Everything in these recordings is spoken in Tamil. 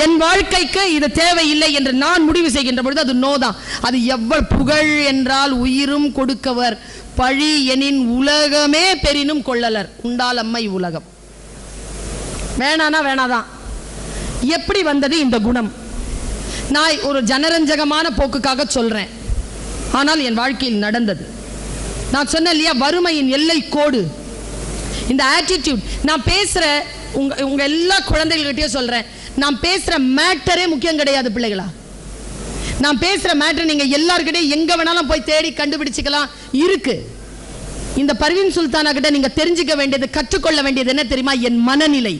என் வாழ்க்கைக்கு இது தேவையில்லை என்று நான் முடிவு செய்கின்ற பொழுது அது நோ தான். அது எவ்வளவு புகழ் என்றால் உயிரும் கொடுக்கவர், பழி எனின் உலகமே பெரினும் கொள்ளலர் உண்டால் அம்மை உலகம். வேணானா வேணாதான். எப்படி வந்தது இந்த குணம்? நான் ஒரு ஜனரஞ்சகமான போக்குக்காக சொல்றேன், ஆனால் என் வாழ்க்கையில் நடந்தது. நான் சொன்னேன் இல்லையா, வறுமையின் எல்லை கோடு. இந்த ஆட்டிடியூட் நான் பேசுற உங்க எல்லா குழந்தைகள்கிட்டயும் சொல்றேன், நான் பேசுற மேட்டரே முக்கியம் கிடையாது பிள்ளைகளா. நான் பேசுற மேட்டர் நீங்க எல்லார்கிட்டயும் எங்க வேணாலும் போய் தேடி கண்டுபிடிச்சிக்கலாம் இருக்கு. இந்த பர்வீன் சுல்தானா கிட்ட நீங்க தெரிஞ்சுக்க வேண்டியது, கற்றுக்கொள்ள வேண்டியது என்ன தெரியுமா? என் மனநிலை.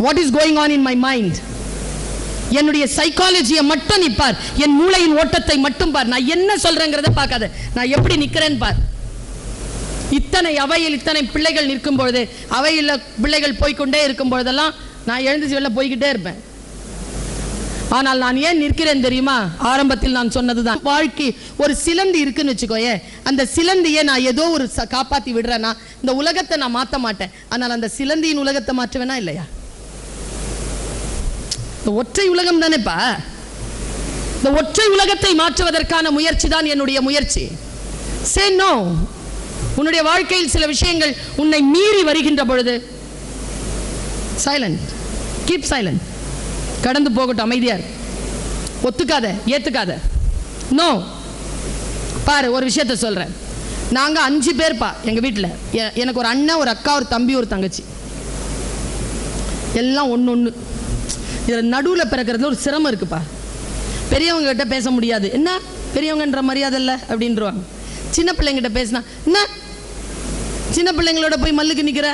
What is going on in my mind. என்னுடைய சைக்காலஜியை மட்டும் நீ பார், என் மூளையின் ஓட்டத்தை மட்டும் பார். நான் என்ன சொல்றேங்கிறத பார்க்காத, நான் எப்படி நிக்கிறேன்னு பார். இத்தனை அவையில் இத்தனை பிள்ளைகள் நிற்கும் பொழுது, அவையில் பிள்ளைகள் போய்கொண்டே இருக்கும் பொழுதெல்லாம் நான் எழுந்துச்சு வெளில போய்கிட்டே இருப்பேன். ஆனால் நான் ஏன் நிற்கிறேன் தெரியுமா? ஆரம்பத்தில் நான் சொன்னதுதான். வாழ்க்கை ஒரு சிலந்தி இருக்குன்னு வச்சுக்கோயே, அந்த சிலந்தியை நான் ஏதோ ஒரு காப்பாத்தி விடுறேன்னா இந்த உலகத்தை நான் மாற்ற மாட்டேன். ஆனால் அந்த சிலந்தியின் உலகத்தை மாற்றுவேனா இல்லையா? ஒற்றை உலகம் தானேப்பா. இந்த ஒற்றை உலகத்தை மாற்றுவதற்கான முயற்சி தான் என்னுடைய முயற்சி. Say no. உன்னுடைய வாழ்க்கையில் சில விஷயங்கள் உன்னை மீறி வருகின்ற பொழுது சைலண்ட், கீப் சைலண்ட். கடந்து போகட்டும், அமைதியா இரு. ஒத்துக்காத, ஏத்துக்காத. நோ. பாரு, ஒரு விஷயத்த சொல்றேன். நாங்க 5 பேர்ப்பா எங்க வீட்டில். எனக்கு ஒரு அண்ணன், ஒரு அக்கா, ஒரு தம்பி, ஒரு தங்கச்சி. எல்லாம் ஒன்று. இதில் நடுவில் பிறக்கிறதுல ஒரு சிரமம் இருக்குப்பா. பெரியவங்க கிட்ட பேச முடியாது, என்ன பெரியவங்கன்ற மரியாதை இல்லை அப்படின்றவாங்க. சின்ன பிள்ளைங்கிட்ட பேசினா என்ன, சின்ன பிள்ளைங்களோட போய் மல்லுக்கு நிற்கிற,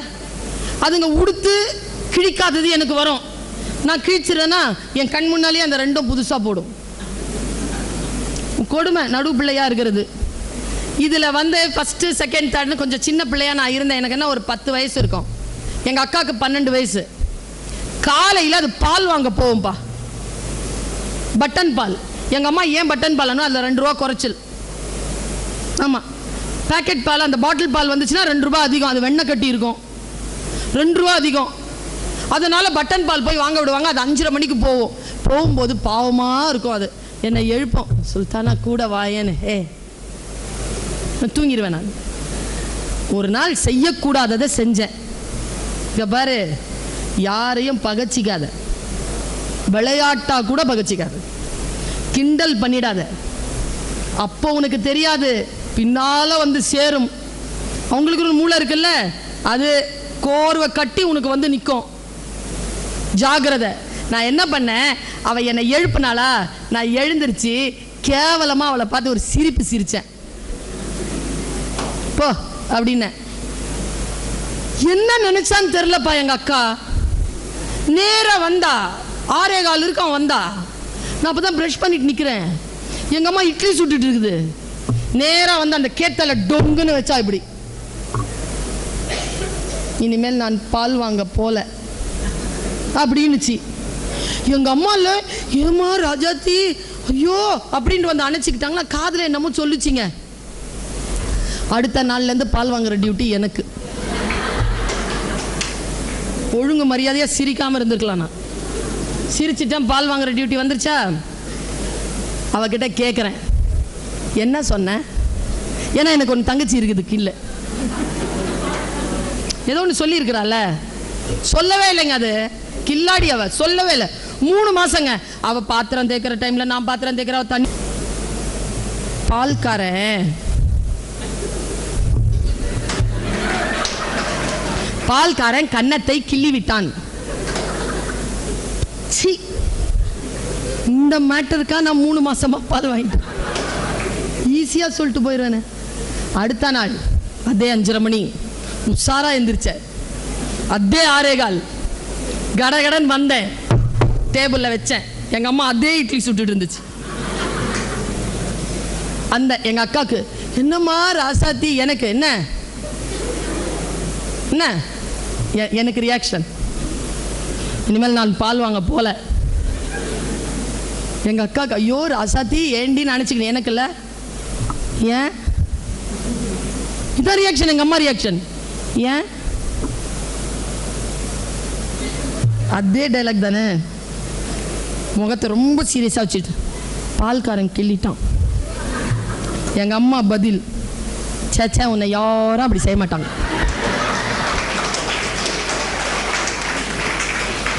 அதுங்க உடுத்து கிழிக்காதது எனக்கு வரும். நான் கிழிச்சிடறேன்னா என் கண் முன்னாலேயே அந்த 2ம் புதுசாக போடும். கொடுமை நடு பிள்ளையாக இருக்கிறது. இதில் வந்து ஃபஸ்ட்டு செகண்ட் தேர்ட்னு கொஞ்சம் சின்ன பிள்ளையாக நான் இருந்தேன். எனக்கு என்ன ஒரு 10 வயசு இருக்கும். எங்கள் அக்காவுக்கு 12 வயசு. காலையில் அது பால் வாங்க போகும்பா, பட்டன் பால். எங்கள் அம்மா ஏன் பட்டன் பால்னா அதில் 2 ரூபா குறைச்சல். ஆமாம், பேக்கெட் பால், அந்த பாட்டில் பால் வந்துச்சுன்னா 2 ரூபா அதிகம். அது வெண்ணெய் கட்டி இருக்கும், 2 ரூபா அதிகம். அதனால் பட்டன் பால் போய் வாங்க விடுவாங்க. அது 5:30 மணிக்கு போவோம். போகும்போது பாவமாக இருக்கும். அது என்னை எழுப்போம், சுல்தானா கூட வாயேன்னு. நான் தூங்கிடுவேன். நான் ஒரு நாள் செய்யக்கூடாததை செஞ்சேன். இங்கே பாரு, யாரையும் பகச்சிக்காத, விளையாட்டா கூட பகச்சிக்காத, கிண்டல் பண்ணிடாத. அப்போ உனக்கு தெரியாது, பின்னால வந்து சேரும். அவங்களுக்கு ஒரு மூளை இருக்குல்ல, அது கோர்வை கட்டி உனக்கு வந்து நிற்கும். ஜாகிரதை. நான் என்ன பண்ணேன், அவள் என்னை எழுப்புனாளா, நான் எழுந்திருச்சு கேவலமாக அவளை பார்த்து ஒரு சிரிப்பு சிரித்தேன். போ அப்படின்னு. என்ன நினைச்சான்னு தெரியலப்பா. எங்கள் அக்கா நேராக வந்தா, 6:15 இருக்கும் வந்தா. நான் அப்போ தான் ப்ரஷ் பண்ணிட்டு நிற்கிறேன். எங்கள் அம்மா இட்லி சுட்டுட்டு இருக்குது. நேராக வந்து அந்த கேத்தலை டொங்குன்னு வச்சா இப்படி. இனிமேல் நான் பால் வாங்க போல அப்படின்னுச்சு. எங்கள் அம்மா இல்லை, ஏமா ராஜாத்தி ஐயோ அப்படின்ட்டு வந்து அணைச்சிக்கிட்டாங்கன்னா காதில் என்னமோ சொல்லிச்சிங்க. அடுத்த நாள்லேருந்து பால் வாங்குற டியூட்டி எனக்கு. ஒழுங்கு மரியாதையாக சிரிக்காமல் இருந்திருக்கலாம். நான் சிரிச்சிட்டேன், பால் வாங்குற டியூட்டி வந்துருச்சா. அவகிட்ட கேட்குறேன், என்ன சொன்னேன்? ஏன்னா எனக்கு ஒன்று தங்கச்சி இருக்குது கீழே. ஏதோ ஒன்று சொல்லியிருக்கிறாள். சொல்லவே இல்லைங்க. அது கில்லாடி. அவ சொல்லவே இல்லை. 3 மாசங்க. அவள் பாத்திரம் தேய்க்கிற டைமில் நான் பாத்திரம் தேய்க்கிற, அவள் தண்ணி. பால்காரன் கன்னத்தை கிள்ளி விட்டான். இந்த மேட்டருக்கா நான் 3 மாசமா பால் வாங்கிட்டேன். ஈஸியா சொல்லிட்டு போயிடுவேனே. அடுத்த நாள் அதே 5:30 மணி உஷாரா எந்திரிச்ச. அதே 6:15 கடகடன் வந்தேன், டேபிள்ல வச்சேன். எங்க அம்மா அதே இட்லி சுட்டுட்டு இருந்துச்சு. அந்த எங்க அக்காக்கு என்னம்மா ராசாத்தி, எனக்கு என்ன என்ன எனக்கு ரியாக்ஷன். இனிமேல் நான் பால் வாங்க போல. எங்க அக்காக்கு ஐயோ ராசாத்தி ஏண்டின்னு நினைச்சுக்கணும். எனக்கு இல்லை. ஏன் இதான் ரியாக்ஷன். எங்க அம்மா ரியாக்ஷன். ஏன் அதே டைலாக் தானே. முகத்தை ரொம்ப சீரியஸாக வச்சுட்டு பால்காரன் கிள்ளிட்டான். எங்கள் அம்மா பதில், சேச்சா உன்னை யாரும் அப்படி செய்ய மாட்டாங்க.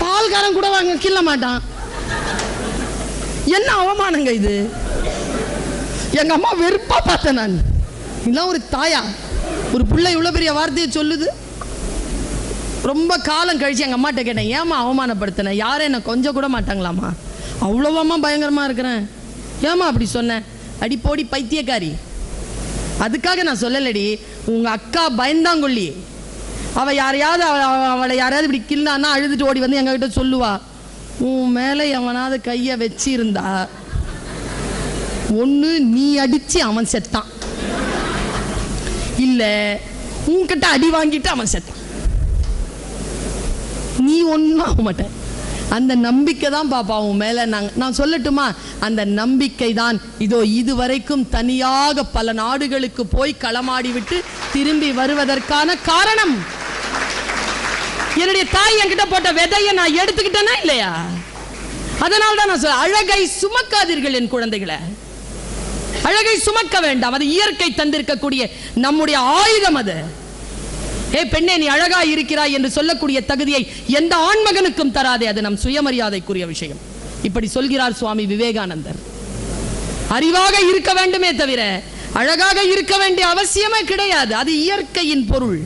பால்காரன் கூட வாங்க கிள்ள மாட்டான். என்ன அவமானங்க இது. எங்க அம்மா வெறுப்பா பார்த்தேன் நான். இதெல்லாம் ஒரு தாயா? ஒரு பிள்ளை இவ்வளவு பெரிய வார்த்தையை சொல்லுது. ரொம்ப காலம் கழிச்சு எங்க அம்மாட்ட கேட்டேன், ஏமா அவமானப்படுத்தின? யாரும் என்ன கொஞ்சம் கூட மாட்டாங்களாமா? அவ்வளோவாமா பயங்கரமா இருக்கிறேன், ஏமா அப்படி சொன்னேன்? அடி போடி பைத்தியக்காரி. அதுக்காக நான் சொல்லலடி, உங்க அக்கா பயந்தாங்கொள்ளி. அவளை யாரையாவது இப்படி கிள்ளான்னா அழுதுட்டு ஓடி வந்து எங்ககிட்ட சொல்லுவா, உன் மேலே எவனாவது கையை வச்சிருந்தா ஒன்று நீ அடிச்சு அவன் செத்தான், இல்லை உன்கிட்ட அடி வாங்கிட்டு அவன் செத்தான், நீ ஒன்றும் ஆக மாட்டேன். அந்த நம்பிக்கை தான் பாப்பா உன் மேலே. நான் சொல்லட்டுமா, அந்த நம்பிக்கை தான் இதோ இதுவரைக்கும் தனியாக பல நாடுகளுக்கு போய் களமாடி விட்டு திரும்பி வருவதற்கான காரணம். என்னுடைய தாய் என்கிட்ட போட்ட விதையை நான் எடுத்துக்கிட்டேனா இல்லையா? அதனால தான் நான் சொல்ல, அழகை சுமக்காதீர்கள் என் குழந்தைகளை. அழகை சுமக்க வேண்டாம். அது இயற்கை தந்திருக்கக்கூடிய நம்முடைய ஆயுதம். அது ஏ பெண்ணே நீ அழகா இருக்கிறாய் என்று சொல்லக்கூடிய தகுதியை எந்த ஆண்மகனுக்கும் தராதே. அது நம் சுயமரியாதைக்குரிய விஷயம். இப்படி சொல்கிறார் சுவாமி விவேகானந்தர். அறிவாக இருக்க வேண்டுமே தவிர அழகாக இருக்க வேண்டிய அவசியமே கிடையாது. அது இயற்கையின் பொருள்.